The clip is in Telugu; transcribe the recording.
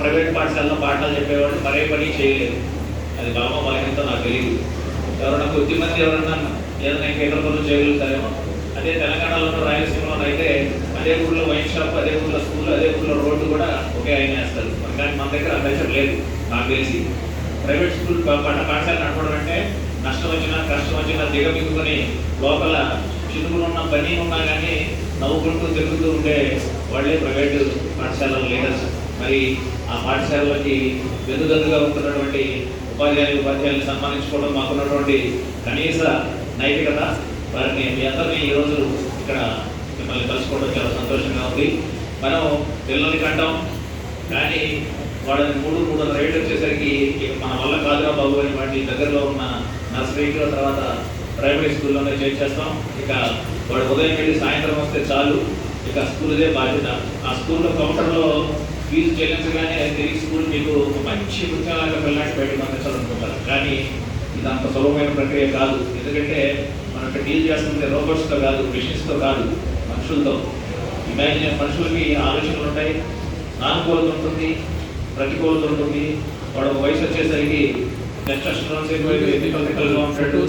ప్రైవేట్ పాఠశాలలో పాఠాలు చెప్పేవాళ్ళు మరే పని చేయలేదు. అది బాబా వాళ్ళకింత నాకు తెలియదు. ఎవరైనా కొద్దిమంది ఎవరన్నా ఏదైనా కేంద్ర పనులు చేయగలుగుతారేమో. అదే తెలంగాణలోనూ రాయలసీమలోనూ అయితే అదే ఊళ్ళో వైన్ షాప్, అదే ఊళ్ళో స్కూల్, అదే ఊళ్ళో రోడ్డు కూడా ఒకే ఆయన వేస్తారు. కానీ మన దగ్గర ఆ కల్చర్ లేదు నాకు తెలిసి. ప్రైవేట్ స్కూల్ పాఠశాల నడపడం అంటే నష్టం వచ్చినా కష్టం వచ్చినా దిగమింగుకొని లోపల చినుకులున్న పని ఉన్నా కానీ నవ్వుకుంటూ తిరుగుతూ ఉండే వాళ్ళే ప్రైవేటు పాఠశాలల లీడర్స్. మరి ఆ పాఠశాలలకి వెన్నుదన్నుగా ఉంటున్నటువంటి ఉపాధ్యాయులను సన్మానించుకోవడం మాకున్నటువంటి కనీస నైతికత. వారిని మీ అందరినీ ఈరోజు ఇక్కడ మిమ్మల్ని కలుసుకోవడం చాలా సంతోషంగా ఉంది. మనం పిల్లల్ని కంటాం కానీ వాళ్ళని 3-3.5 రేట్ వచ్చేసరికి ఇక మన వల్ల కాదురా బాబు అని వాటి దగ్గరలో ఉన్న నర్సరీలో తర్వాత ప్రైమరీ స్కూల్లోనే చేర్చేస్తాం. ఇక వాడు ఉదయం వెళ్ళి సాయంత్రం వస్తే చాలు, ఇక స్కూల్దే బాధ్యత. ఆ స్కూల్లో కౌంటర్లో ఫీజు చెల్లించగానే తిరిగి స్కూల్ మీకు మంచి వృత్యాలంగా పిల్లలకి బయటకు పంపించాలనుకుంటారు. కానీ ఇది అంత సులభమైన ప్రక్రియ కాదు. ఎందుకంటే మనం డీల్ చేస్తుంటే రోబోట్స్తో కాదు, మిషన్స్తో కాదు, మనుషులతో. ఇమాజిన్ మనుషులకి ఆలోచనలు ఉంటాయి, సానుకూలత ఉంటుంది, ప్రతికూలత ఉంటుంది. వాడు వయసు వచ్చేసరికి టెస్టోస్టెరాన్ ఎక్కువ ఉంటాడు.